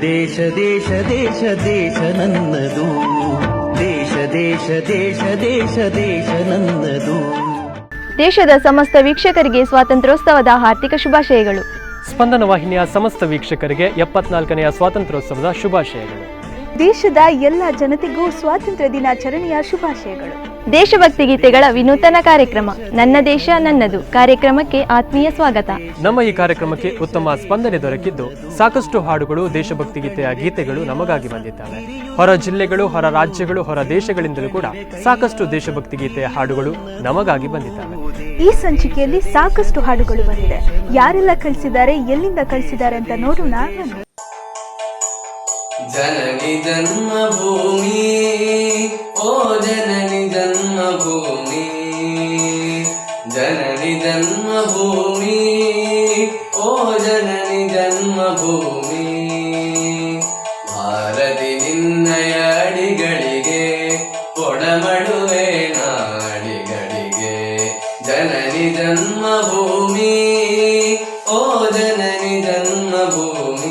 ದೇಶ ದೇಶ ದೇಶ ದೇಶ ನನ್ನದು, ದೇಶ ದೇಶ ದೇಶ ದೇಶ ದೇಶ ನನ್ನದು. ದೇಶದ ಸಮಸ್ತ ವೀಕ್ಷಕರಿಗೆ ಸ್ವಾತಂತ್ರ್ಯೋತ್ಸವದ ಹಾರ್ದಿಕ ಶುಭಾಶಯಗಳು. ಸ್ಪಂದನ ವಾಹಿನಿಯ ಸಮಸ್ತ ವೀಕ್ಷಕರಿಗೆ 74ನೇ ಸ್ವಾತಂತ್ರ್ಯೋತ್ಸವದ ಶುಭಾಶಯಗಳು. ದೇಶದ ಎಲ್ಲ ಜನತೆಗೂ ಸ್ವಾತಂತ್ರ್ಯ ದಿನಾಚರಣೆಯ ಶುಭಾಶಯಗಳು. ದೇಶಭಕ್ತಿ ಗೀತೆಗಳ ವಿನೂತನ ಕಾರ್ಯಕ್ರಮ ನನ್ನ ದೇಶ ನನ್ನದು ಕಾರ್ಯಕ್ರಮಕ್ಕೆ ಆತ್ಮೀಯ ಸ್ವಾಗತ. ನಮ್ಮ ಈ ಕಾರ್ಯಕ್ರಮಕ್ಕೆ ಉತ್ತಮ ಸ್ಪಂದನೆ ದೊರಕಿದ್ದು ಸಾಕಷ್ಟು ಹಾಡುಗಳು ದೇಶಭಕ್ತಿ ಗೀತೆಯ ಗೀತೆಗಳು ನಮಗಾಗಿ ಬಂದಿದ್ದಾವೆ. ಹೊರ ಜಿಲ್ಲೆಗಳು, ಹೊರ ರಾಜ್ಯಗಳು, ಹೊರ ದೇಶಗಳಿಂದಲೂ ಕೂಡ ಸಾಕಷ್ಟು ದೇಶಭಕ್ತಿ ಗೀತೆಯ ಹಾಡುಗಳು ನಮಗಾಗಿ ಬಂದಿದ್ದಾವೆ. ಈ ಸಂಚಿಕೆಯಲ್ಲಿ ಸಾಕಷ್ಟು ಹಾಡುಗಳು ಬಂದಿದೆ. ಯಾರೆಲ್ಲ ಕಳಿಸಿದ್ದಾರೆ, ಎಲ್ಲಿಂದ ಕಳಿಸಿದ್ದಾರೆ ಅಂತ ನೋಡೋಣ. ಜನನಿ ಜನ್ಮಭೂಮಿ, ಓ ಜನನಿ ಜನ್ಮಭೂಮಿ, ಜನನಿ ಜನ್ಮಭೂಮಿ, ಓ ಜನನಿ ಜನ್ಮಭೂಮಿ. ಭಾರತಿ ನಿನ್ನಯ ಅಡಿಗಳಿಗೆ ಕೊಡಮಡುವೆ ನಾಡಿಗಳಿಗೆ. ಜನನಿ ಜನ್ಮಭೂಮಿ, ಓ ಜನನಿ ಜನ್ಮಭೂಮಿ.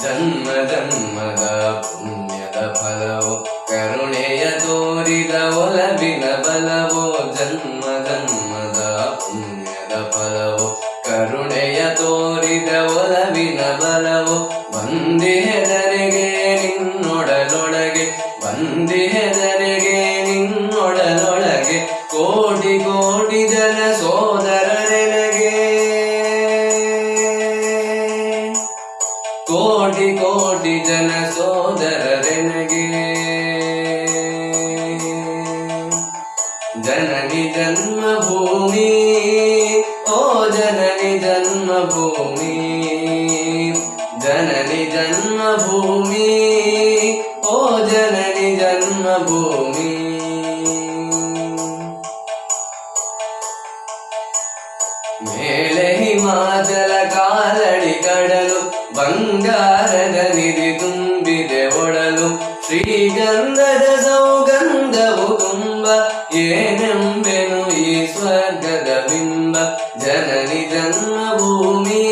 ಜನ್ಮ ಜನ್ಮದ ಪುಣ್ಯದ ಫಲವೋ, ಕರುಣೆಯ ತೋರಿದ ಒಲವಿನ ಬಲವೋ. ಜನ್ಮ ಜನ್ಮದ ಪುಣ್ಯದ ಫಲವೋ, ಕರುಣೆಯ ತೋರಿದ ಒಲವಿನ ಬಲವೋ. ಬಂದಿಹೆದರಿಗೆ ನಿನ್ನೊಡಲೊಳಗೆ, ಬಂದಿಹೆದರಿಗೆ ನಿನ್ನೊಡಲೊಳಗೆ. ಕೋಟಿ ಕೋಟಿ ಜನ ಸೋದರರೆನಗೆ, ಕೋಟಿ ಕೋಟಿ ಜನ ಸೋದರರೆನಗೆ. ಜನನಿ ಜನ್ಮಭೂಮಿ, ಓ ಜನನಿ ಜನ್ಮಭೂಮಿ, ಜನನಿ ಜನ್ಮಭೂಮಿ, ಓ ಜನನಿ ಜನ್ಮಭೂಮಿ. ಮೇಲೆ ಹಿಮಾಚಲ ಕಾಲಡಿ ಕಡಲು, ಬಂಗಾರದ ನಿಧಿ ತುಂಬಿದೆ ಒಡಲು. ಶ್ರೀಗಂಧದ ಸೌಗಂಧವು ತುಂಬ, ಏನೆಂಬೆನು ಈ ಸ್ವರ್ಗದ ಬಿಂಬ. ಜನನಿ ಜನ್ಮಭೂಮಿ,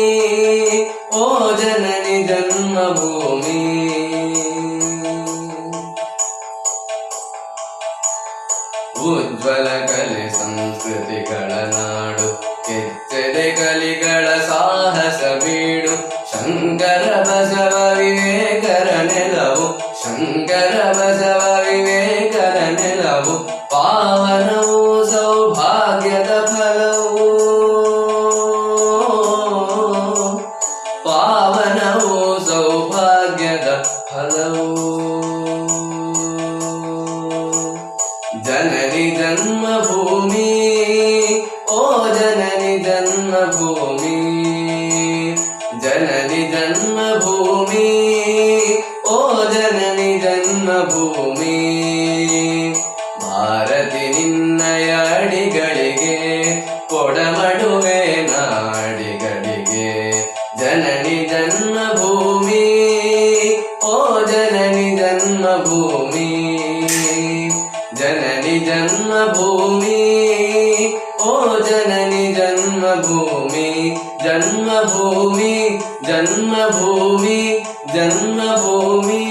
ಓ ಜನನಿ ಜನ್ಮಭೂಮಿ. ಉಜ್ವಲ ಕಲೆ ಸಂಸ್ಕೃತಿಗಳ ನಾಡು, ಕೆಚ್ಚೆದೆ ಕಲಿಗಳ ಸಾಹಸ ಬೀಡು. ಶಂಕರ ಬಸವ ವಿವೇಕರ ನೆಲವು, ಶಂಕರ ಬಸವ ವಿವೇಕರ ನೆಲವು. ಪಾವನವು ಸೌಭಾಗ್ಯದ ಫಲವು, ಪಾವನವು ಸೌಭಾಗ್ಯದ ಫಲವು. ಜನನಿ ಜನ್ಮಭೂಮಿ, ಓ ಜನನಿ ಜನ್ಮಭೂಮಿ, ಜನನಿ ಜನ್ಮಭೂಮಿ, ಓ ಜನನಿ ಜನ್ಮಭೂಮಿ. ಭಾರತಿ ನಿನ್ನಯ ಅಡಿಗಳಿಗೆ ಕೊಡಮಡುವೆ ನಾಡಿಗಳಿಗೆ. ಜನನಿ ಜನ್ಮಭೂಮಿ, ಓ ಜನನಿ ಜನ್ಮಭೂಮಿ, ಜನನಿ ಜನ್ಮಭೂಮಿ, ಓ ಜನನಿ ಜನ್ಮಭೂಮಿ. ಜನ್ಮಭೂಮಿ, ಜನ್ಮಭೂಮಿ, ಜನ್ಮಭೂಮಿ.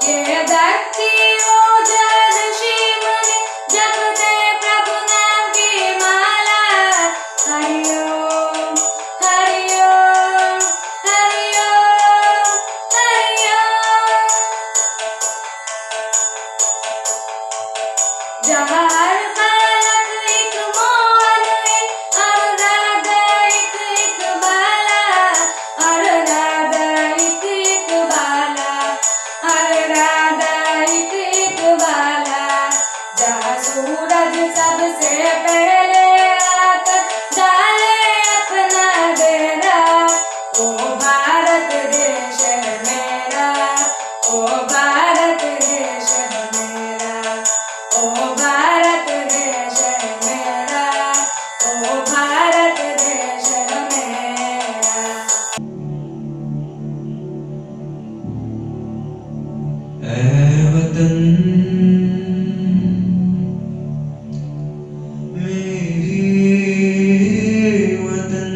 ये धरती ओजल शिवने जपते प्रभु नाम की माला। हरिओम हरिओम हरिओम हरिओम। जहाँ हर पलक एक मौन है, अनुराधा एक बाला, अनुराधा एक बाला, अनुराधा एक बाला। जहाँ सूरज सबसे पहले आकर डाले अपना डेरा, ओ भारत देश है मेरा, ओ भारत देश है मेरा, ओ भारत देश है मेरा, ओ भारत देश है मेरा। ऐ वतन मेरे वतन,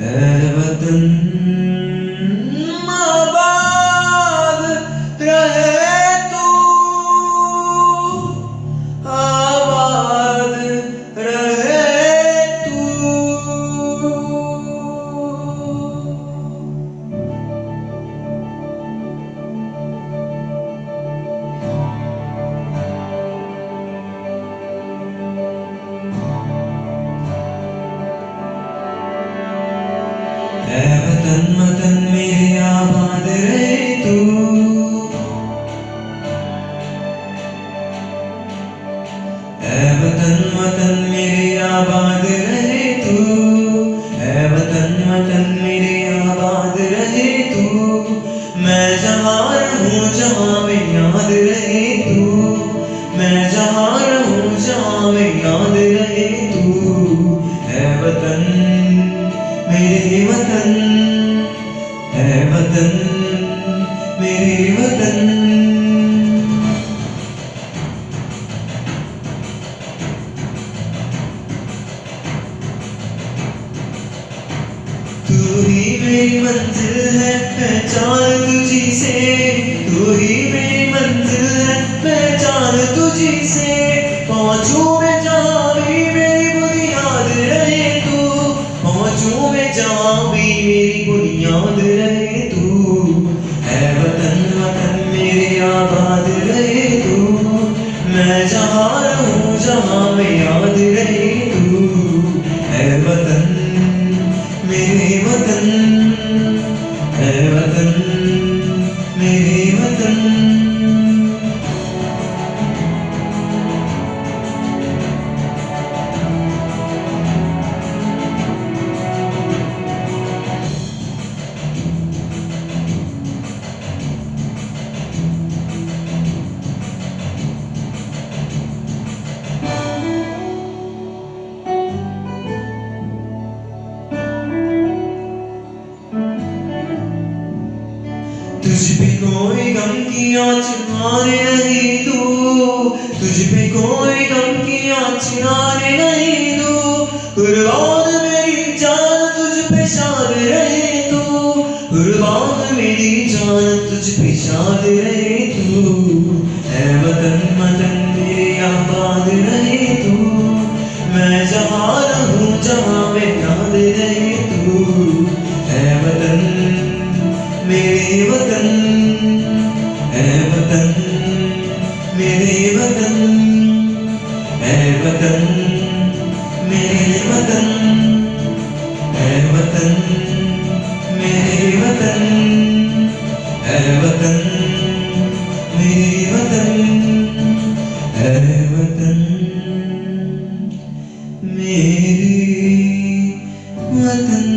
ऐ वतन आबाद रहे तू, आबाद रहे तू। ऐ वतन वतन मेरे आबाद रहे तू, ऐ वतन वतन मेरे आबाद रहे तू, ऐ वतन वतन मेरे आबाद रहे तू। मैं जहाँ रहूँ जहाँ में याद रहे तू, मैं जहाँ रहूँ जहाँ में याद रहे तू। ऐ वतन मेरे वतन, ऐ वतन मेरे वतन। तू ही मेरी मंजिल है पहचान तुझी से, तू ही मेरी मंजिल है पहचान तुझी से। पहुँचूं मैं जहाँ भी मेरी बुनियाद रहे तू, पहुँचूं मैं जहाँ भी मेरी बुनियाद रहे तू। ऐ वतन वतन मेरे आबाद रहे तू, मैं जहाँ रहूँ जहाँ में याद रहे तू। ऐ वतन मेरे वतन, ऐ वतन मेरे वतन। तुझ पे कोई गम की आँच आने नहीं दूँ, तुझ पे कोई गम की आँच आने नहीं दूँ। कुर्बान मेरी जान तुझ पे शाद रहे तू, कुर्बान मेरी जान तुझ पे शाद रहे तू। ऐ वतन वतन मेरे आबाद रहे तू, मैं जहाँ रहूँ जहाँ में याद रहे तू। ऐ वतन मेरे वतन, ऐ वतन मेरे वतन, ऐ वतन मेरे वतन, ऐ वतन मेरे वतन, ऐ वतन मेरे वतन, ऐ वतन मेरे वतन।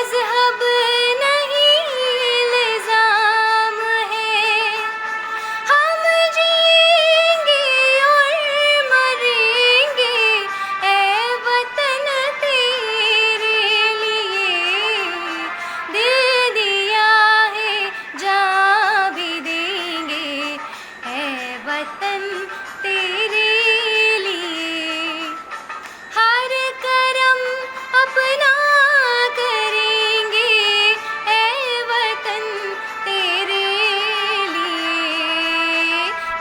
मजहब नहीं इल्जाम है, हम जिएंगे और मरेंगे ए वतन तेरे लिए। दिल दिया है जान भी देंगे ए वतन तेरे लिए। हर करम अपना करेंगे ए वतन तेरे लिए।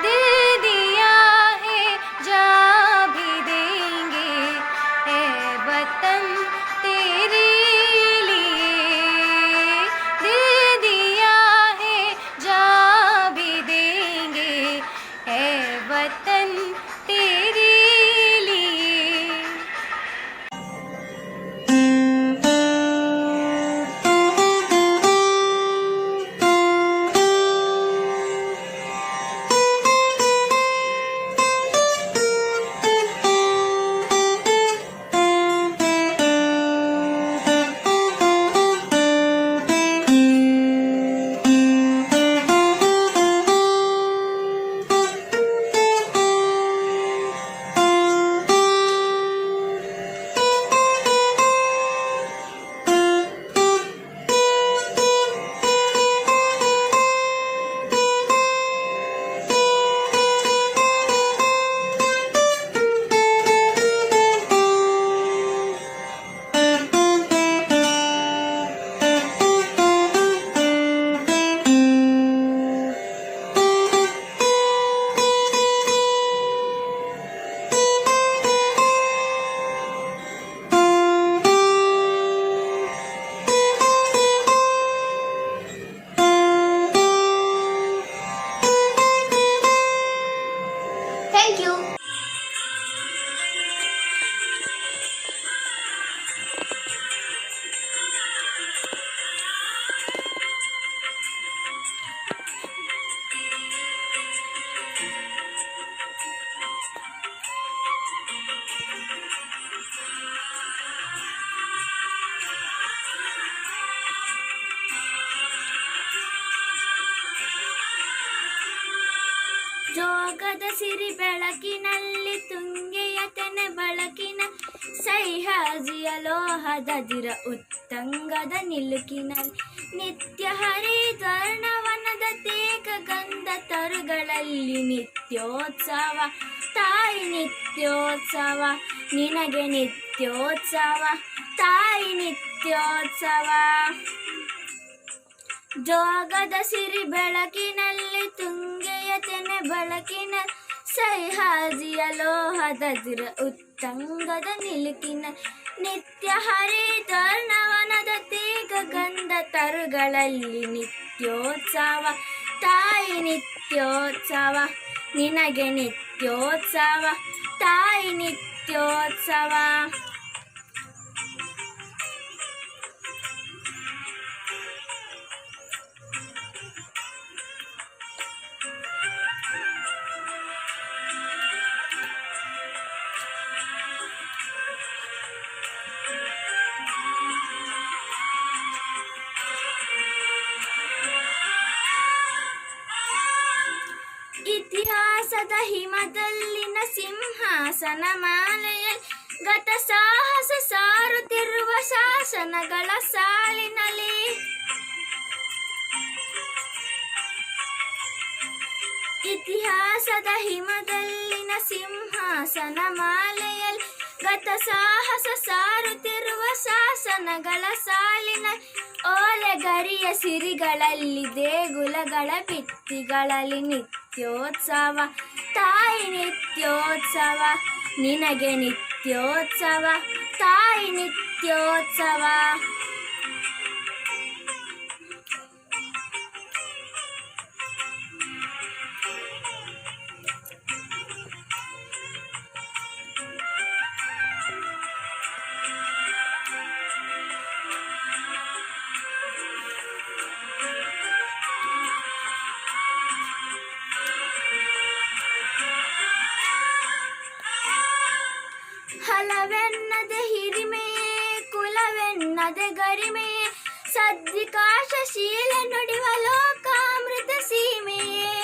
दिल दिया है जान भी देंगे ए वतन तेरे लिए। दिल दिया है जान भी देंगे ए वतन तेरे लिए। Thank you. ಜೋಗದ ಸಿರಿ ಬೆಳಕಿನಲ್ಲಿ ತುಂಗೆಯ ತೆನೆ ಬಳಕಿನ ಸಹ್ಯಾಜಿಯ ಲೋಹದ ದಿರ ಉತ್ತಂಗದ ನಿಲುಕಿನಲ್ಲಿ ನಿತ್ಯ ಹರಿದ್ವರ್ಣವನದ ತೇಗ ಗಂಧ ತರುಗಳಲ್ಲಿ ನಿತ್ಯೋತ್ಸವ ತಾಯಿ ನಿತ್ಯೋತ್ಸವ ನಿನಗೆ ನಿತ್ಯೋತ್ಸವ ತಾಯಿ ನಿತ್ಯೋತ್ಸವ. ಜೋಗದ ಸಿರಿ ಬೆಳಕಿನಲ್ಲಿ ತುಂಗೆಯ ತೆನೆ ಬಳಕಿನ ಸಹ್ಯಾಜಿಯ ಲೋಹದ ದಿರ ಉತ್ತಂಗದ ನಿಲುಕಿನ ನಿತ್ಯ ಹರಿದ್ವರ್ಣವನದ ತೇಗ ಗಂಧ ತರುಗಳಲ್ಲಿ ನಿತ್ಯೋತ್ಸವ ತಾಯಿ ನಿತ್ಯೋತ್ಸವ ನಿನಗೆ ನಿತ್ಯೋತ್ಸವ ತಾಯಿ ನಿತ್ಯೋತ್ಸವ. ಇತಿಹಾಸದ ಹಿಮದಲ್ಲಿನ ಸಿಂಹಾಸನ ಮಾಲೆಯಲ್ಲಿ ಗತ ಸಾಹಸ ಸಾರುತ್ತಿರುವ ಶಾಸನಗಳ ಸಾಲಿನಲ್ಲಿ ಇತಿಹಾಸದ ಹಿಮದಲ್ಲಿನ ಸಿಂಹಾಸನ ಮಾಲೆಯಲ್ಲಿ ಗತ ಸಾಹಸ ಸಾರುತ್ತಿರುವ ಶಾಸನಗಳ ಸಾಲಿನ ಓಲೆಗರಿಯ ಸಿರಿಗಳಲ್ಲಿ ದೇಗುಲಗಳ ಭಿತ್ತಿಗಳಲ್ಲಿ ನಿತ್ಯೋತ್ಸವ ತಾಯಿ ನಿತ್ಯೋತ್ಸವ ನಿನಗೆ ನಿತ್ಯೋತ್ಸವ ತಾಯಿ ನಿತ್ಯೋತ್ಸವ. ಹಲವೆನ್ನದೆ ಹಿರಿಮೆಯೇ ಕುಲವೆನ್ನದೆ ಗರಿಮೆಯೇ ಸದ್ವಿಕಾಸಶೀಲ ನುಡಿವ ಲೋಕಾಮೃತ ಸೀಮೆಯೇ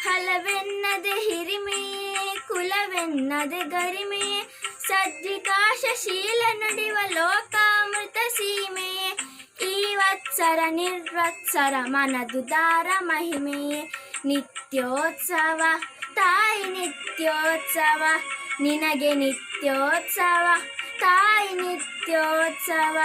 ಹಲವೆನ್ನದೆ ಹಿರಿಮೆಯೇ ಕುಲವೆನ್ನದೆ ಗರಿಮೆಯೇ ಸದ್ವಿಕಾಸಶೀಲ ನುಡಿವ ಲೋಕಾಮೃತ ಸೀಮೆಯೇ ಈ ವತ್ಸರ ನಿರ್ವತ್ಸರ ಮನದುದಾರ ಮಹಿಮೆಯೇ ನಿತ್ಯೋತ್ಸವ ತಾಯಿ ನಿತ್ಯೋತ್ಸವ ನಿನಗೆ ನಿತ್ಯೋತ್ಸವ ತಾಯಿ ನಿತ್ಯೋತ್ಸವ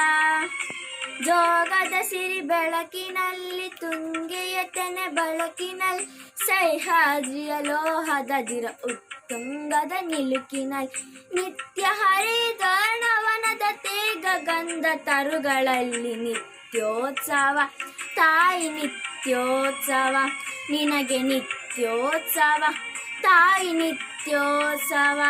ಜೋಗದ ಸಿರಿ ಬೆಳಕಿನಲ್ಲಿ ತುಂಗೆಯ ತೆನೆ ಬೆಳಕಿನಲ್ಲಿ ಸಹ್ಯಾದ್ರಿಯ ಲೋಹದ ದಿರ ಉತ್ತುಂಗದ ನಿಲುಕಿನಲ್ಲಿ ನಿತ್ಯ ಹರಿದ್ವರ್ಣವನದ ತೇಗ ಗಂಧ ತರುಗಳಲ್ಲಿ ನಿತ್ಯೋತ್ಸವ ತಾಯಿ ನಿತ್ಯೋತ್ಸವ ನಿನಗೆ ನಿತ್ಯೋತ್ಸವ ತಾಯಿ ನಿತ್ಯೋತ್ಸವ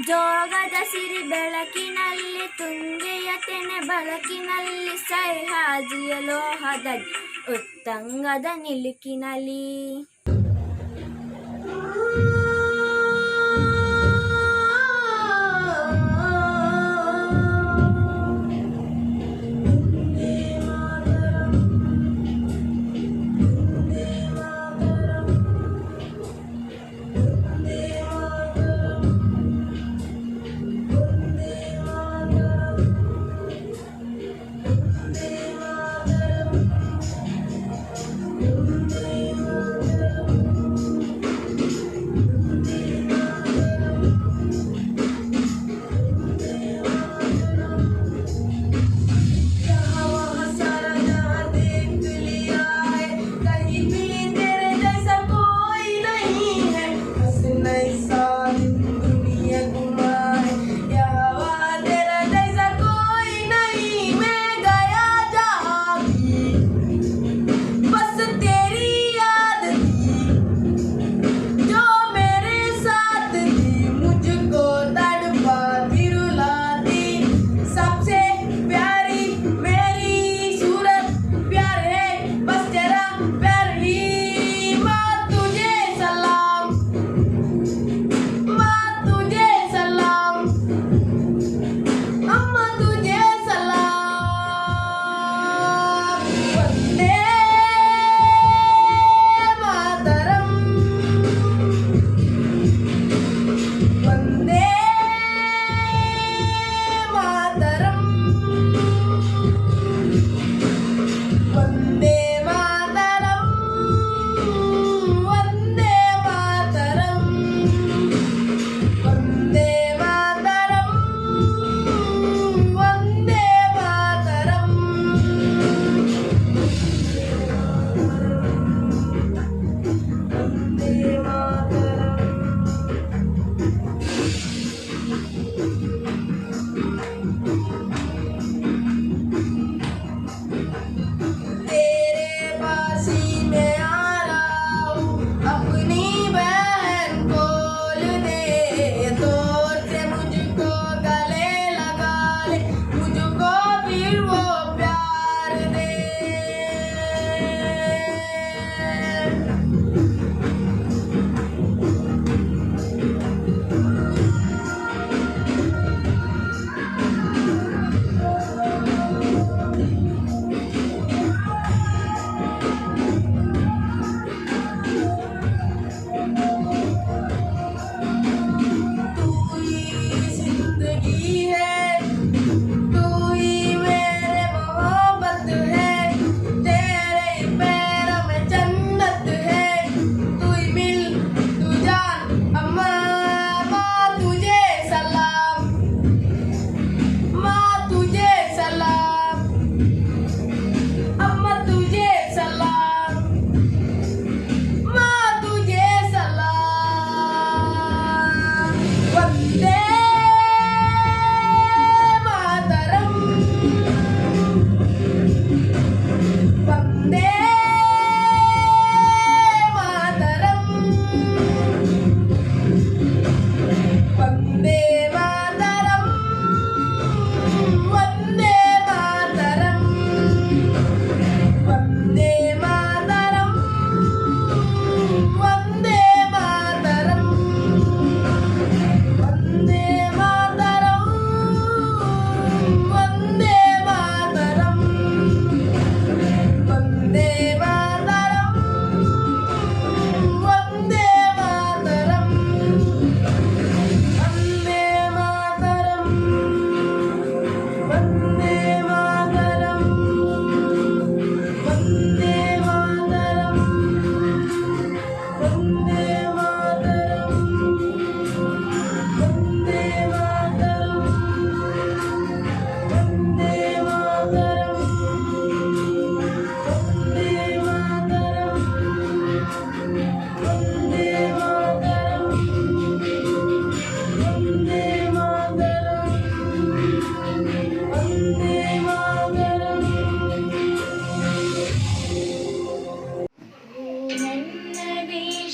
ಜೋಗದ ಸಿರಿ ಬೆಳಕಿನಲ್ಲಿ ತುಂಗೆಯ ತೆನೆ ಬೆಳಕಿನಲ್ಲಿ ಸಹ್ಯಾದ್ರಿಯ ಲೋಹದ ಉತ್ತಂಗದ ನಿಲುಕಿನಲ್ಲಿ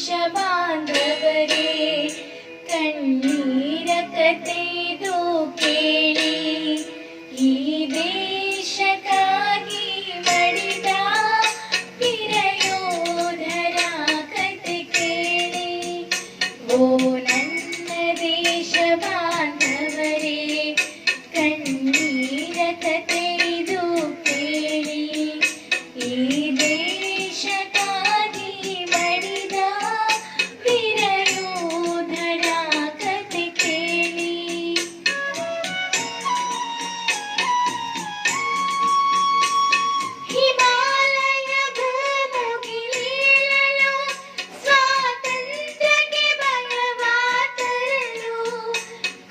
ದೇಶ ಬಾಂಧವರೇ ಕಣ್ಣೀರ ಕಥೆದು ಕೇಳಿ ಈ ದೇಶಕ್ಕಾಗಿ ಮಡಿದ ವೀರಯೋಧರ ಕಥೆ ಕೇಳಿ ಓ ನನ್ನ ದೇಶ ಬಾಂಧವರೇ ಕಣ್ಣೀರ ಕಥೆದು ಕೇಳಿ ಈ ದೇಶಕ್ಕಾಗಿ ಮಡಿದ ವೀರಯೋಧರ ಕಥೆ ಕೇಳಿ ಹಿಮಾಲಯ ಭೂಮುಗಿಲೀಳಲು ಸ್ವಾತಂತ್ರ್ಯಕ್ಕೆ ಬಲವಾತರಲು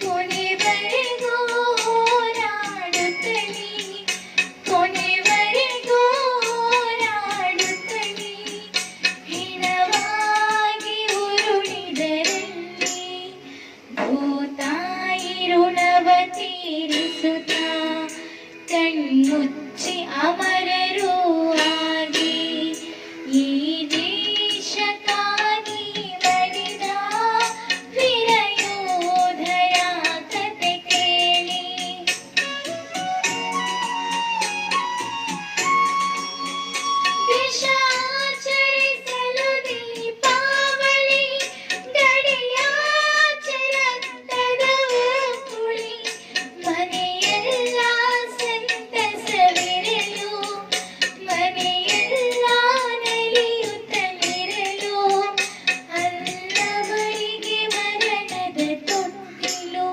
ಕೊನೆವರೆಗೂ ಹೋರಾಡುತ್ತಲೇ ಕೊನೆವರೆಗೂ ಹೋರಾಡುತ್ತಲೇ ಹಿಣವಾಗಿ ಉರುಳಿದರಲ್ಲಿ ಭೂತಾಯಿ ಋಣವ ತೀರಿಸುತ್ತಾ ಕಣ್ಮುಚ್ಚಿ ಅಮರರು ಆಗಿ ಈ ದೇಶಕ್ಕಾಗಿ ಮಡಿದ ವೀರಯೋಧರ ಕಥೆ ಕೇಳಿ ದೇಶಾಚರಿಸಲು ದೀಪಾವಳಿ ಗಡಿಯಾಚರಕ್ತದ ಕುಳಿ ಮನೆಯೆಲ್ಲ ಸಂತಸವಿರಲು ಮನೆಯೆಲ್ಲ ನಲಿಯುತ್ತಲಿರಲು ಹಲ್ಲವರಿಗೆ ಮರಣದ ತೊಟ್ಟಿಲು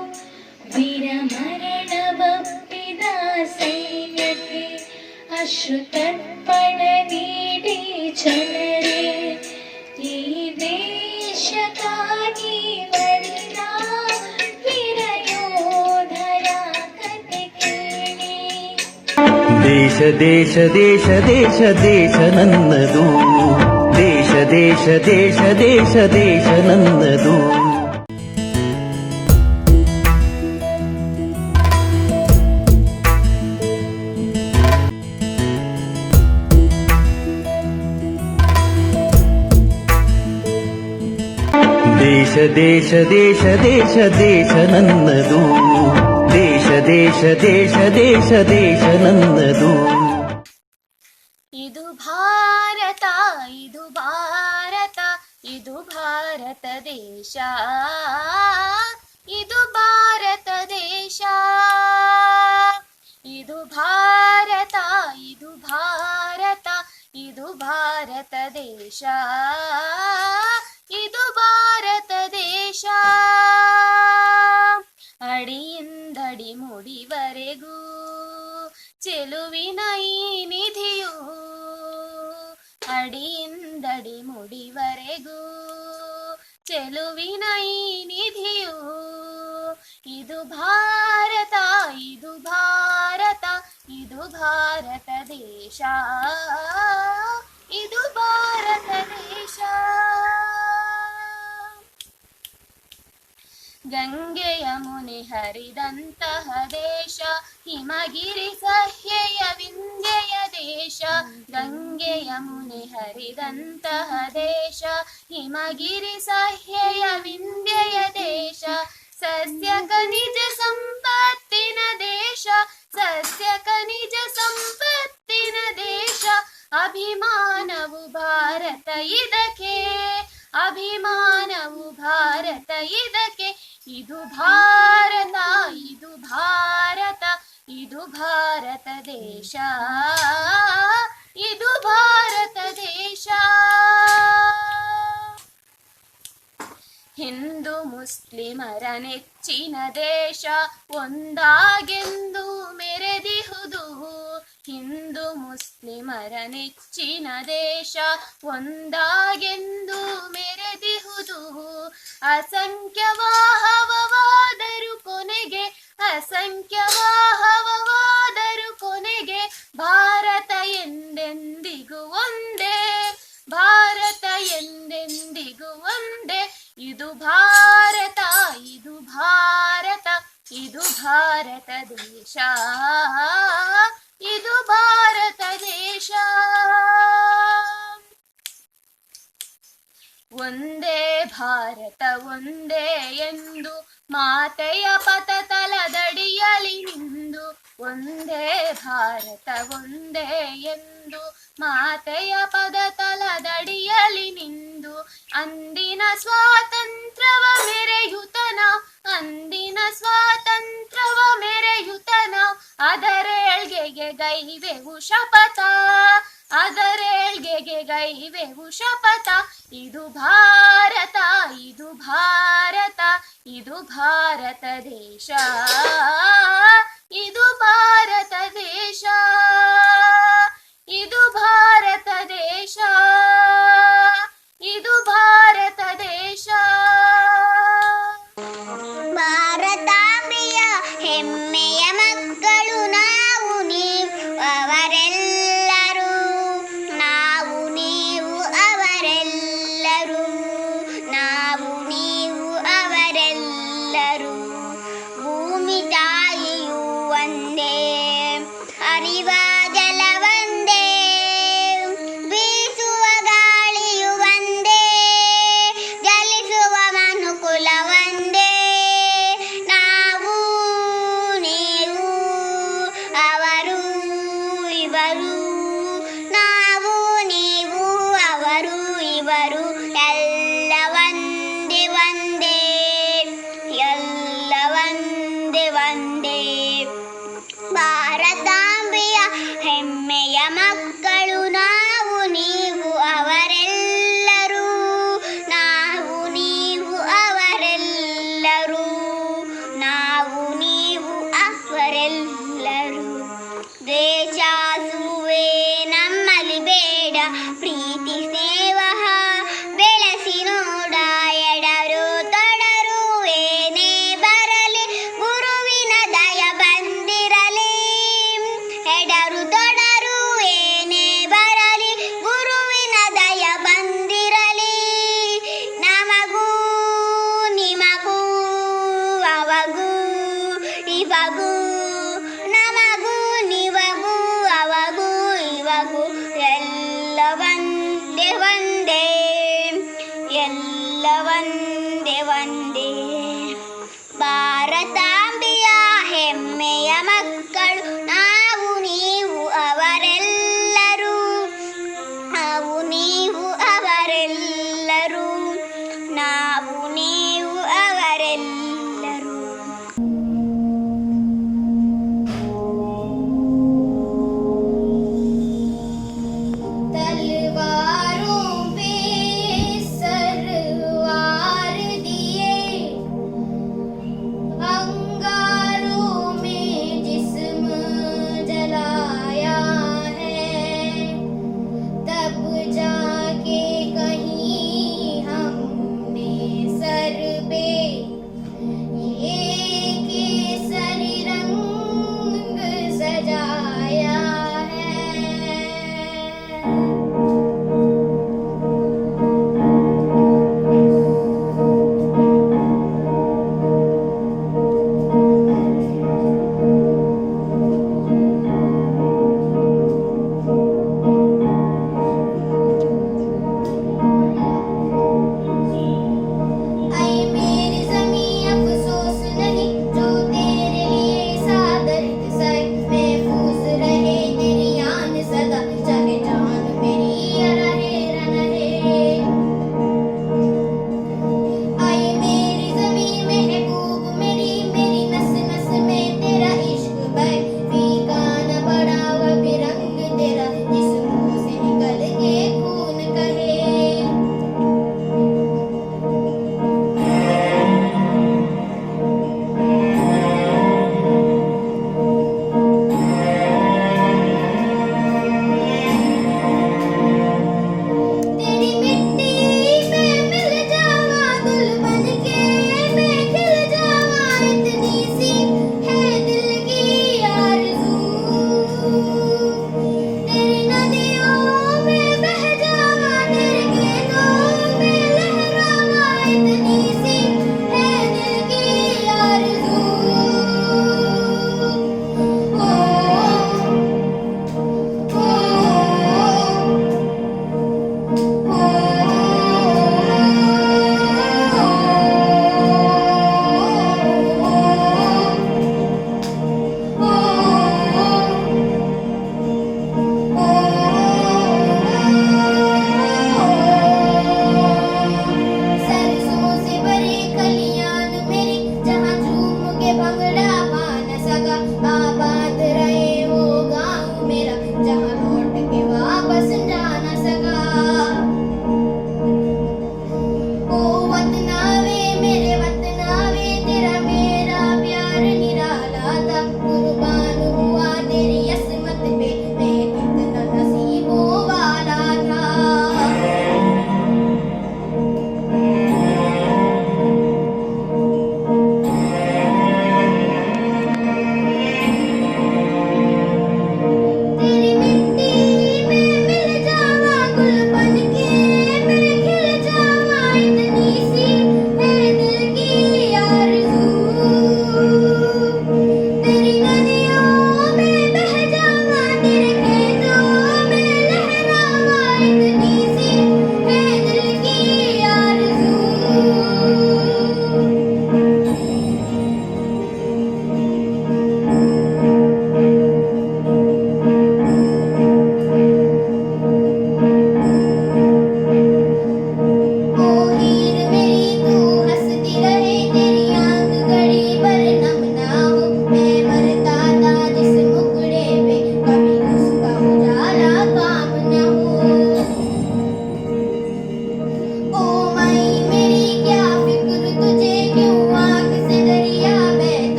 ವೀರ ಮರಣವಪ್ಪಿದ ಸೈನ್ಯಕ್ಕೆ ಅಶ್ರುತರ್ಪಣ ನೀಡಿ ಜನರೇ ಈ ದೇಶಕ್ಕಾಗಿ ಮಡಿದ ವೀರಯೋಧರ ಕಥೆ ಕೇಳಿ ದೇಶ ದೇಶ ದೇಶ ದೇಶ ದೇಶ ನನ್ನದು ದೇಶ ದೇಶ ದೇಶ ದೇಶ ದೇಶ ನನ್ನದು ದೇಶ ದೇಶ ದೇಶ ದೇಶ ದೇಶ ನನ್ನದು ದೇಶ ದೇಶ ದೇಶ ದೇಶ ದೇಶ ನನ್ನದು ಇದು ಭಾರತ ಇದು ಭಾರತ ಇದು ಭಾರತ ದೇಶ ಇದು ಭಾರತ ದೇಶ ಇದು ಭಾರತ ಇದು ಭಾರತ ಇದು ಭಾರತ ದೇಶ ಇದು ಭಾರತ ದೇಶ ಅಡಿಯಿಂದಡಿ ಮುಡಿವರೆಗೂ ಚೆಲುವಿನ ಈ ನಿಧಿಯು ಅಡಿಯಿಂದಡಿ ಮುಡಿವರೆಗೂ ಚೆಲುವಿನ ಈ ನಿಧಿಯು ಇದು ಭಾರತ ಇದು ಭಾರತ ಇದು ಭಾರತ ದೇಶ ಇದು ಭಾರತ ದೇಶ ಗಂಗೆ ಯಮುನೆ ಹರಿದಂತಹ ದೇಶ ಹಿಮಗಿರಿ ಸಹ್ಯೆಯ ವಿಂಧ್ಯೆಯ ದೇಶ ಗಂಗೆ ಯಮುನೆ ಹರಿದಂತಹ ದೇಶ ಹಿಮಗಿರಿ ಸಹ್ಯೆಯ ವಿಂಧ್ಯೆಯ ದೇಶ ಸಸ್ಯ ಖನಿಜ ಸಂಪತ್ತಿನ ದೇಶ ಸಸ್ಯ ಖನಿಜ ಸಂಪತ್ತಿನ ದೇಶ ಅಭಿಮಾನವು ಭಾರತ ಇದಕ್ಕೆ ಅಭಿಮಾನವು ಭಾರತ ಇದಕ್ಕೆ ಇದು ಭಾರತ ಇದು ಭಾರತ ಇದು ಭಾರತ ದೇಶ ಇದು ಭಾರತ ದೇಶ ಹಿಂದೂ ಮುಸ್ಲಿಮರ ನೆಚ್ಚಿನ ದೇಶ ಒಂದಾಗೆಂದು ಮೆರೆದಿಹುದು ಹಿಂದೂ ಮುಸ್ಲಿಮರ ನೆಚ್ಚಿನ ದೇಶ ಒಂದಾಗೆಂದು ಮೆರೆದಿಹುದು ಅಸಂಖ್ಯವಾಹವವಾದರೂ ಕೊನೆಗೆ ಅಸಂಖ್ಯವಾಹವವಾದರೂ ಕೊನೆಗೆ ಭಾರತ ಎಂದೆಂದಿಗೂ ಒಂದೇ ಭಾರತ ಎಂದೆಂದಿಗೂ ಒಂದೇ ಇದು ಭಾರತ ಇದು ಭಾರತ ಇದು ಭಾರತ ದೇಶ ಇದು ಭಾರತ ದೇಶ ಒಂದೇ ಭಾರತ ಒಂದೇ ಎಂದು ಮಾತೆಯ ಪಥತಲದಡಿಯಲಿ ನಿಂದು, ಒಂದೇ ಭಾರತ ಒಂದೇ ಎಂದು ಮಾತೆಯ ಪದತಲದಡಿಯಲಿ ನಿಂದು, ಅಂದಿನ ಸ್ವಾತಂತ್ರ್ಯವ ಮೆರೆಯುತನ, ಅಂದಿನ ಸ್ವಾತಂತ್ರ್ಯವ ಮೆರೆಯುತನ, ಅದರೇಳ್ಗೆಗೆ ಗೈವೆವು ಶಪಥ, ಅದರೇಳ್ಗೆಗೆ ಗೈವೆವು ಶಪಥ. ಇದು ಭಾರತ, ಇದು ಭಾರತ, ಇದು ಭಾರತ ದೇಶ, ಇದು ಭಾರತ ದೇಶ, ಇದು ಭಾರತ ದೇಶ, ಇದು ಭಾರತ ದೇಶ. ಭಾರತಾಂಬೆಯ ಹೆಮ್ಮೆಯ ಮಕ್ಕಳು ನಾವು ನೀವು ಅವರೆಲ್ಲರೂ, ನಾವು ನೀವು ಅವರೆಲ್ಲರೂ, ನಾವು ನೀವು ಅವರೆಲ್ಲರೂ. ಭೂಮಿ ತಾಯಿಯು ಒಂದೇ, ಹರಿವ ಜಲ ಒಂದೇ, ಬೀಸುವ ಗಾಳಿ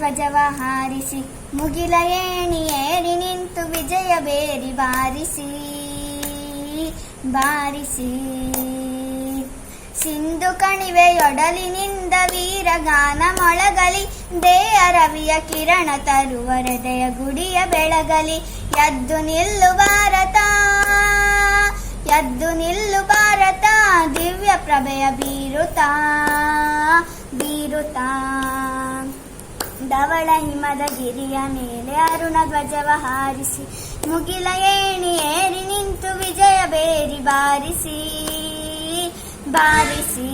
ಧ್ವಜವ ಹಾರಿಸಿ ಮುಗಿಲ ಏಣಿ ಏರಿ ನಿಂತು ವಿಜಯ ಬೇರಿ ಬಾರಿಸಿ ಬಾರಿಸಿ ಸಿಂಧು ಕಣಿವೆಯೊಡಲಿನಿಂದ ವೀರಗಾನ ಮೊಳಗಲಿ ದೇಯ ರವಿಯ ಕಿರಣ ತರುವ ಹೃದಯ ಗುಡಿಯ ಬೆಳಗಲಿ ಎದ್ದು ನಿಲ್ಲು ಭಾರತ ಎದ್ದು ನಿಲ್ಲು ಭಾರತ ದಿವ್ಯ ಪ್ರಭೆಯ ಬೀರುತ್ತಾ ಬೀರುತ್ತಾ ಧವಳ ಹಿಮದ ಗಿರಿಯ ಮೇಲೆ ಅರುಣ ಧ್ವಜವ ಹಾರಿಸಿ ಮುಗಿಲ ಏಣಿ ಏರಿ ನಿಂತು ವಿಜಯ ಬೇರಿ ಬಾರಿಸಿ ಬಾರಿಸಿ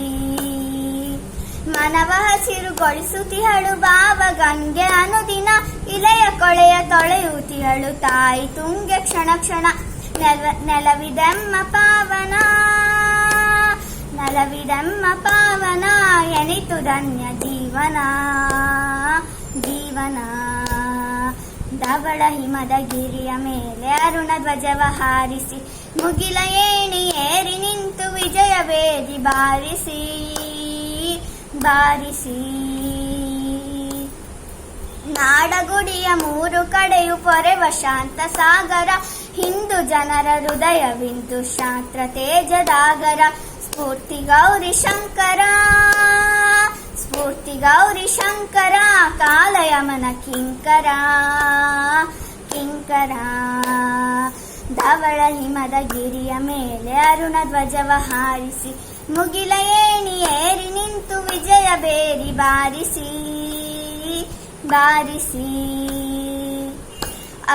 ಮನವ ಹಸಿರುಗೊಳಿಸುತ್ತಿಹಳು ಭಾವ ಗಂಗೆ ಅನುದಿನ ಇಲೆಯ ಕೊಳೆಯ ತೊಳೆಯುತ್ತಿಹಳು ತಾಯಿ ತುಂಗೆ ಕ್ಷಣ ಕ್ಷಣ ನೆಲವಿದೆಮ್ಮ ಪಾವನ ನೆಲವಿದೆಮ್ಮ ಪಾವನ ಎನಿತು ಧನ್ಯ ಜೀವನ ಜೀವನ ಧವಳ ಹಿಮದ ಗಿರಿಯ ಮೇಲೆ ಅರುಣ ಧ್ವಜವ ಹಾರಿಸಿ ಮುಗಿಲ ಏಣಿ ಏರಿ ನಿಂತು ವಿಜಯ ಬೇದಿ ಬಾರಿಸಿ ಬಾರಿಸಿ ನಾಡಗುಡಿಯ ಮೂರು ಕಡೆಯು ಪೊರೆವ ಶಾಂತ ಸಾಗರ ಹಿಂದೂ ಜನರ ಹೃದಯವಿಂದು ಶಾಂತ ತೇಜದಾಗರ ಸ್ಫೂರ್ತಿ ಗೌರಿ ಶಂಕರ ಸ್ಫೂರ್ತಿ ಗೌರಿ ಶಂಕರ ಕಾಲಯಮನ ಕಿಂಕರ ಕಿಂಕರ ಧವಳ ಹಿಮದ ಗಿರಿಯ ಮೇಲೆ ಅರುಣ ಧ್ವಜವ ಹಾರಿಸಿ ಮುಗಿಲ ಏಣಿ ಏರಿ ನಿಂತು ವಿಜಯ ಬೇರಿ ಬಾರಿಸಿ ಬಾರಿಸಿ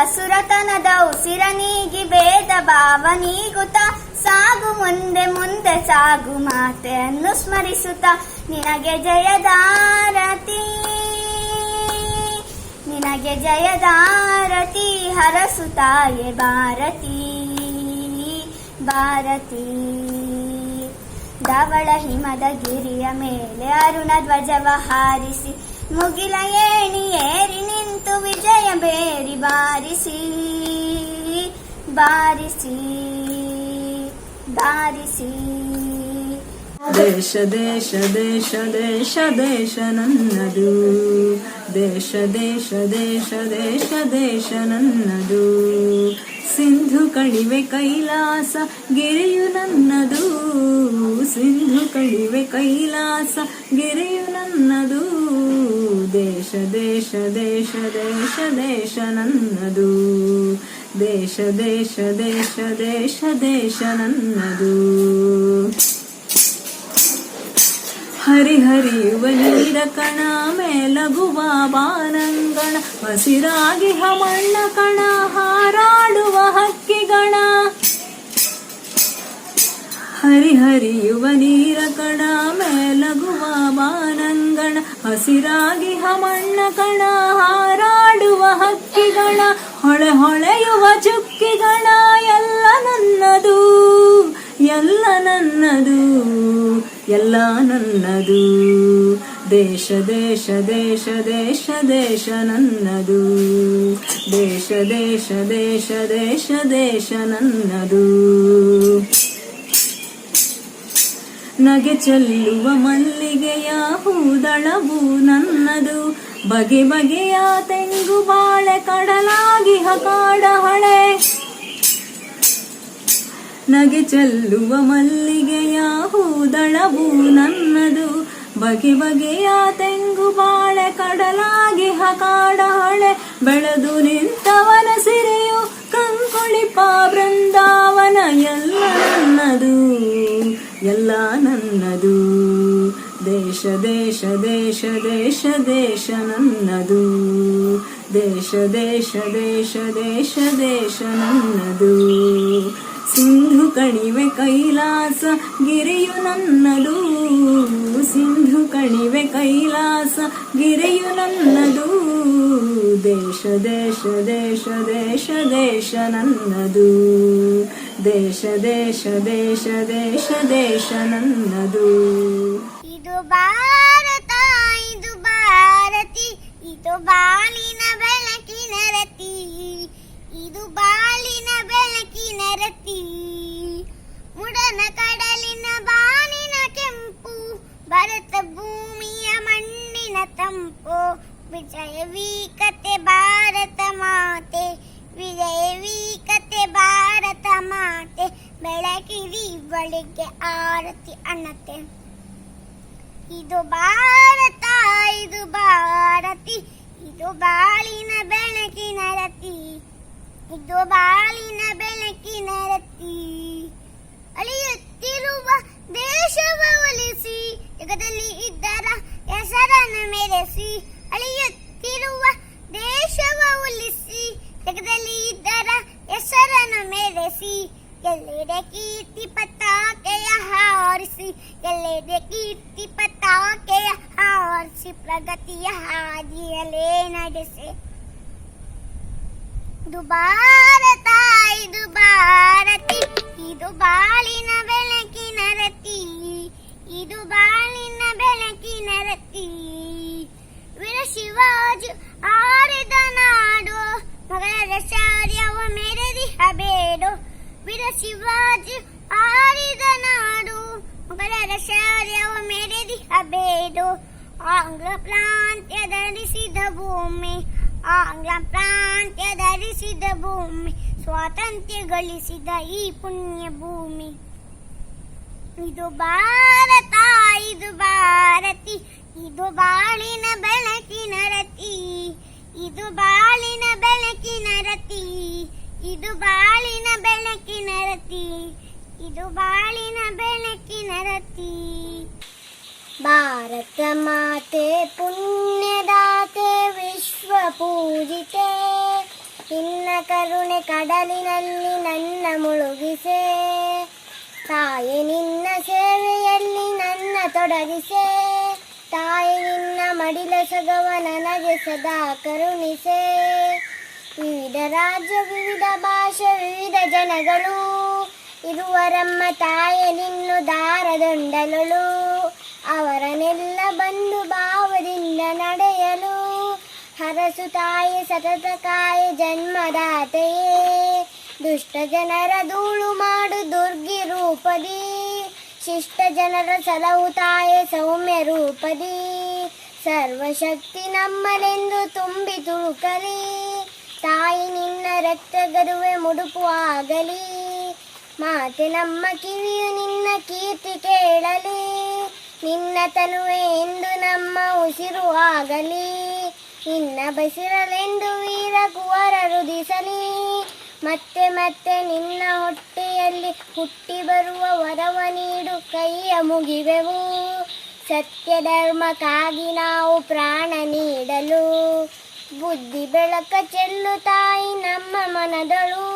ಅಸುರತನದ ಉಸಿರ ನೀಗಿ ಭೇದ ಭಾವ ನೀಗುತ್ತ ಸಾಗು ಮುಂದೆ ಮುಂದೆ ಸಾಗು ಮಾತೆಯನ್ನು ಸ್ಮರಿಸುತ್ತ ನಿನಗೆ ಜಯದಾರತಿ ನಿನಗೆ ಜಯದಾರತಿ ಹರಸುತ್ತಾಯೆ ಭಾರತಿ ಭಾರತಿ ಧವಳ ಹಿಮದ ಗಿರಿಯ ಮೇಲೆ ಅರುಣ ಧ್ವಜವ ಹಾರಿಸಿ ಮುಗಿಲ ಏಣಿ ಏರಿ ನಿಂತು ವಿಜಯ ಬೇರಿ ಬಾರಿಸಿ ಬಾರಿಸಿ ಬಾರಿಸಿ ದೇಶ ದೇಶ ದೇಶ ದೇಶ ದೇಶ ನನ್ನದು ದೇಶ ದೇಶ ದೇಶ ದೇಶ ದೇಶ ನನ್ನದು ಸಿಂಧು ಕಣಿವೆ ಕೈಲಾಸ ಗಿರಿಯು ನನ್ನದು ಸಿಂಧು ಕಣಿವೆ ಕೈಲಾಸ ಗಿರಿಯು ನನ್ನದು ದೇಶ ದೇಶ ದೇಶ ದೇಶ ದೇಶ ನನ್ನದು ದೇಶ ದೇಶ ದೇಶ ದೇಶ ದೇಶ ನನ್ನದು ಹರಿಹರಿಯುವ ನೀರ ಕಣ ಮೇಲಗುವ ಬಾನಂಗಣ ಹಸಿರಾಗಿ ಹಮಣ್ಣ ಕಣ ಹಾರಾಡುವ ಹಕ್ಕಿಗಣ ಹರಿಹರಿಯುವ ನೀರ ಕಣ ಮೇಲಗುವ ಬಾನಂಗಣ ಹಸಿರಾಗಿ ಹಮಣ್ಣ ಕಣ ಹಾರಾಡುವ ಹಕ್ಕಿಗಣ ಹೊಳೆ ಹೊಳೆಯುವ ಚುಕ್ಕಿಗಣ ಎಲ್ಲ ನನ್ನದು ಎಲ್ಲ ನನ್ನದು ಎಲ್ಲ ನನ್ನದು ದೇಶ ದೇಶ ದೇಶ ದೇಶ ದೇಶ ನನ್ನದು ದೇಶ ದೇಶ ದೇಶ ದೇಶ ದೇಶ ನನ್ನದು ನಗೆ ಚೆಲ್ಲುವ ಮಲ್ಲಿಗೆಯ ಹೂದಳವು ನನ್ನದು ಬಗೆ ಬಗೆಯ ತೆಂಗು ಬಾಳೆ ಕಡಲಾಗಿ ಹಕಾಡ ಹಳೆ ನಗೆ ಚೆಲ್ಲುವ ಮಲ್ಲಿಗೆಯ ಹೂದಳವು ನನ್ನದು ಬಗೆ ಬಗೆಯ ತೆಂಗು ಬಾಳೆ ಕಡಲಾಗಿ ಹಕಾಡ ಹಳೆ ಬೆಳೆದು ನಿಂತವನ ಸಿರೆಯು ಕಂಕೊಳಿಪ ಬೃಂದಾವನ ಎಲ್ಲ ನನ್ನದು ಎಲ್ಲ ನನ್ನದು ದೇಶ ದೇಶ ದೇಶ ದೇಶ ದೇಶ ನನ್ನದು ದೇಶ ದೇಶ ದೇಶ ದೇಶ ದೇಶ ನನ್ನದು ಸಿಂಧು ಕಣಿವೆ ಕೈಲಾಸ ಗಿರಿಯು ನನ್ನದು ಸಿಂಧು ಕಣಿವೆ ಕೈಲಾಸ ಗಿರಿಯು ನನ್ನದು ದೇಶ ದೇಶ ದೇಶ ದೇಶ ದೇಶ ನನ್ನದು ದೇಶ ದೇಶ ದೇಶ ದೇಶ ದೇಶ ನನ್ನದು ಇದು ಭಾರತ ಇದು ಭಾರತಿ ಇದು ಬಾಳಿನ ಬೆಳಕಿನ ರತಿ ಇದು ಬಾಳಿನ ಬೆಳಕಿನ ರತಿ ಮುಡನ ಕಡಲಿನ ಬಾನಿನ ಕೆಂಪು ಭರತ ಭೂಮಿಯ ಮಣ್ಣಿನ ತಂಪು ವಿಜಯವೀ ಕತೆ ಭಾರತ ಮಾತೆ, ವಿಜಯವೀ ಕತೆ ಭಾರತ ಮಾತೆ, ಬೆಳಕಿರಿ ಬಳಿಗೆ ಆರತಿ ಅಣ್ಣತೆ. ಇದು ಭಾರತ, ಇದು ಭಾರತಿ, ಇದು ಬಾಳಿನ ಬೆಳಕಿನ ರತಿ, ಇದು ಬಾಳಿನ ಬೆಳಕಿನ ರತಿ. ಅಳಿಯುತ್ತಿರುವ ದೇಶವ ಒಲಿಸಿ, ಜಗದಲ್ಲಿ ಇದ್ದರ ಹೆಸರನ್ನು ಮೆರೆಸಿ. ಅಳಿಯುತ್ತಿರುವ ದೇಶವ ಉಳಿಸಿ, ಜಗದಲ್ಲಿ ಇದ್ದರ ಹೆಸರನ್ನು ಮೆರೆಸಿ. ಎಲ್ಲೆಡೆ ಕೀರ್ತಿ ಪತಾಕೆಯ ಹಾರಿಸಿ, ಎಲ್ಲೆಡೆ ಕೀರ್ತಿ ಪತಾಕೆಯ ಹಾರಿಸಿ, ಪ್ರಗತಿಯ ಹಾದಿಯಲೇ ನಡೆಸಿ. ಇದು ಭಾರತ, ಇದು ಭಾರತಿ, ಇದು ಬಾಳಿನ ಬೆಳಕಿನ ರತಿ, ಇದು ಬಾಳಿನ ಬೆಳಕಿನ ರತಿ. ವೀರ ಶಿವಾಜಿ ಆರಿದ ನಾಡು, ಮಗಳ ಶೌರ್ಯವ ಮೆರೆದಿಹಬೇಡು. ವೀರ ಶಿವಾಜಿ ಆರಿದ ನಾಡು, ಮಗಳ ಶೌರ್ಯವ ಮೆರೆದಿಹಬೇಡು. ಆಂಗ್ಲ ಪ್ರಾಂತ್ಯ ಧರಿಸಿದ ಭೂಮಿ, ಆಂಗ್ಲ ಪ್ರಾಂತ್ಯ ಧರಿಸಿದ ಭೂಮಿ, ಸ್ವಾತಂತ್ರ್ಯ ಗಳಿಸಿದ ಈ ಪುಣ್ಯ ಭೂಮಿ. ಇದು ಭಾರತ, ಇದು ಭಾರತಿ, ಇದು ಬಾಳಿನ ಬೆಳಕಿನ ರತಿ, ಇದು ಬಾಳಿನ ಬೆಳಕಿನ ರತಿ, ಇದು ಬಾಳಿನ ಬೆಳಕಿನ ರತಿ, ಇದು ಬಾಳಿನ ಬೆಳಕಿನ ರತಿ. ಭಾರತ ಮಾತೆ ಪುಣ್ಯದಾತೆ, ವಿಶ್ವ ಪೂಜಿತೆ, ನಿನ್ನ ಕರುಣೆ ಕಡಲಿನಲ್ಲಿ ನನ್ನ ಮುಳುಗಿಸೆ. ತಾಯಿ ನಿನ್ನ ಸೇವೆಯಲ್ಲಿ ನನ್ನ ತೊಡಗಿಸೆ, ತಾಯಿ ನಿನ್ನ ಮಡಿಲ ಸಗವ ನನಗೆ ಸದಾ ಕರುಣಿಸೆ. ವಿವಿಧ ರಾಜ್ಯ, ವಿವಿಧ ಭಾಷೆ, ವಿವಿಧ ಜನಗಳು ಇರುವರಮ್ಮ ತಾಯಿ ನಿನ್ನು ದಾರದೊಂಡಲಳು. ಅವರನ್ನೆಲ್ಲ ಬಂಧು ಭಾವದಿಂದ ನಡೆಯಲು ಹರಸು ತಾಯಿ ಸತತ ಕಾಯಿ ಜನ್ಮದಾತೆಯೇ. ದುಷ್ಟ ಜನರ ಧೂಳು ಮಾಡು ದುರ್ಗಿ ರೂಪದಿ, ಶಿಷ್ಟ ಜನರ ಸಲಹು ತಾಯಿ ಸೌಮ್ಯ ರೂಪದಿ. ಸರ್ವಶಕ್ತಿ ನಮ್ಮನೆಂದು ತುಂಬಿ ತುಳುಕಲಿ, ತಾಯಿ ನಿನ್ನ ರಕ್ತಗರುವೆ ಮುಡುಪು ಆಗಲಿ. ಮಾತೆ ನಮ್ಮ ಕಿವಿಯು ನಿನ್ನ ಕೀರ್ತಿ ಕೇಳಲಿ, ನಿನ್ನ ತನುವೆ ಎಂದು ನಮ್ಮ ಉಸಿರು ಆಗಲಿ. ನಿನ್ನ ಬಸಿರಲೆಂದು ವೀರ ಕುವರ ರುದಿಸಲಿ, ಮತ್ತೆ ಮತ್ತೆ ನಿನ್ನ ಹೊಟ್ಟೆಯಲ್ಲಿ ಹುಟ್ಟಿ ಬರುವ ವರವ ನೀಡು ಕೈಯ ಮುಗಿವೆವು. ಸತ್ಯ ಧರ್ಮಕ್ಕಾಗಿ ನಾವು ಪ್ರಾಣ ನೀಡಲು, ಬುದ್ಧಿ ಬೆಳಕ ಚೆಲ್ಲು ತಾಯಿ ನಮ್ಮ ಮನದಳು.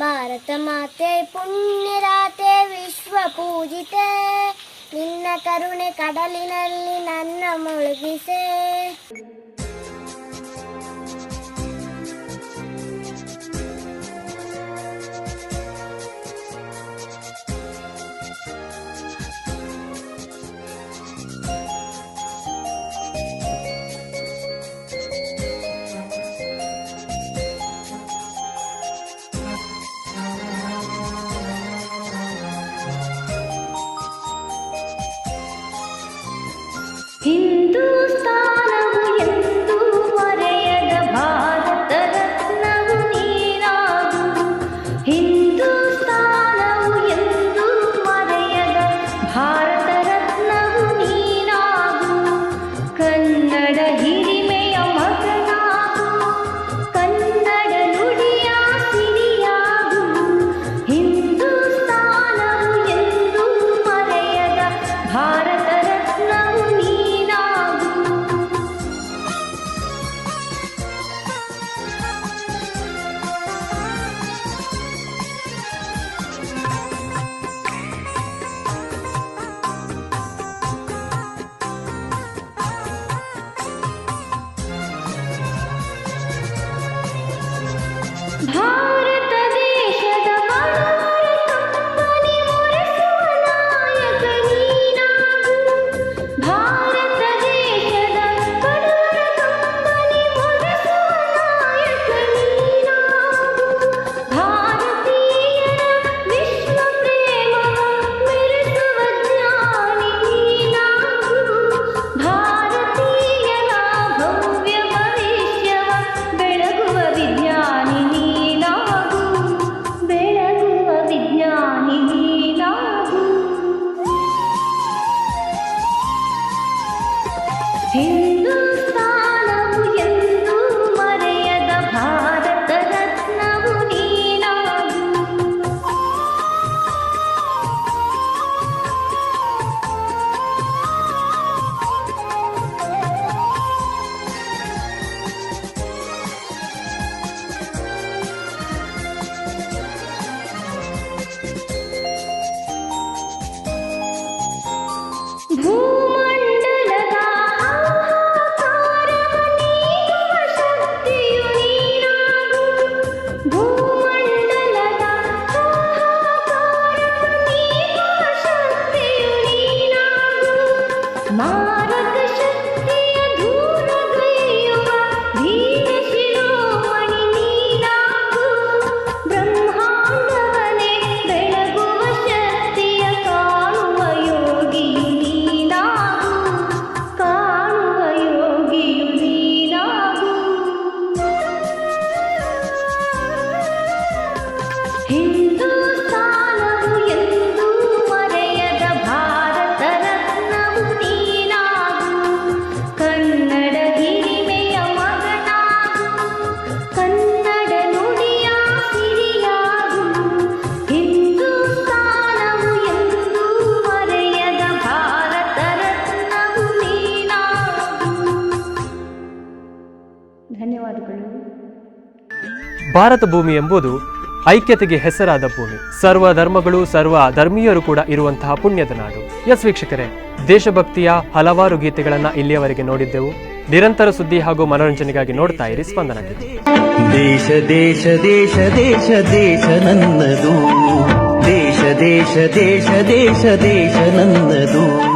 ಭಾರತ ಮಾತೆ ಪುಣ್ಯದಾತೆ, ವಿಶ್ವ ಪೂಜಿತೆ, ನಿನ್ನ ಕರುಣೆ ಕಡಲಿನಲ್ಲಿ ನನ್ನ ಮುಳುಗಿಸೆ. ಹಿಂದೂಸ್ತಾನವು ಎಂದೂ ಮರೆಯದ ಭಾರತ ರತ್ನವು ನೀನಾಗು. ಹಿಂದೂಸ್ತಾನವು ಎಂದೂ ಮರೆಯದ ಭಾರತ ರತ್ನವು ನೀನಾಗು. ಕನ್ನಡ ಹಿರಿಮೆಯ ಮಗನಾಗು, ಕನ್ನಡ ನುಡಿಯ ಸಿರಿಯಾಗು. ಹಿಂದೂಸ್ತಾನವು ಎಂದೂ ಮರೆಯದ ಭಾರತ ರತ್ನವು ನೀನಾಗು. ಭಾರತ ದೇಶದ ಬಡವರ ಕಂಬನಿ ಮೊರೆಸುವ ನಾಯಕ ನೀನಾಗು. ಭಾರತ ದೇಶದ ಬಡವರ ಕಂಬನಿ ಮೊರೆಸುವ ನಾಯಕ ನೀನಾಗು. ಭಾರತೀಯರ ವಿಶ್ವ ಪ್ರೇಮವ ಮೆರೆಸುವ ಜ್ಞಾನಿ ನೀನಾಗು. ಭಾರತೀಯರ ಭವ್ಯ ಹಿಂದೂಸ್ತಾನವು ಎಂದೂ ಮರೆಯದ ಭಾರತ ರತ್ನವು ನೀನಾಗು. ಕನ್ನಡ ಹಿರಿಮೆಯ ಮಗನಾಗು, ಕನ್ನಡ ನುಡಿಯ ಸಿರಿಯಾಗು. ಹಿಂದೂಸ್ತಾನವು ಎಂದೂ ಮರೆಯದ ಭಾರತ ರತ್ನವು ನೀನಾಗು. ಧನ್ಯವಾದಗಳು. ಭಾರತ ಭೂಮಿ ಎಂಬುದು ಐಕ್ಯತೆಗೆ ಹೆಸರಾದ ಭೂಮಿ. ಸರ್ವ ಧರ್ಮಗಳು, ಸರ್ವ ಧರ್ಮೀಯರು ಕೂಡ ಇರುವಂತಹ ಪುಣ್ಯದ ನಾಡು. ಎಸ್ ವೀಕ್ಷಕರೇ, ದೇಶಭಕ್ತಿಯ ಹಲವಾರು ಗೀತೆಗಳನ್ನ ಇಲ್ಲಿಯವರೆಗೆ ನೋಡಿದ್ದೆವು. ನಿರಂತರ ಸುದ್ದಿ ಹಾಗೂ ಮನೋರಂಜನೆಗಾಗಿ ನೋಡ್ತಾ ಇರಿ ಸ್ಪಂದನ ಟಿವಿ. ದೇಶ ದೇಶ ದೇಶ ದೇಶ ದೇಶ ನನ್ನದು, ದೇಶ ದೇಶ ದೇಶ ದೇಶ ದೇಶ ನನ್ನದು.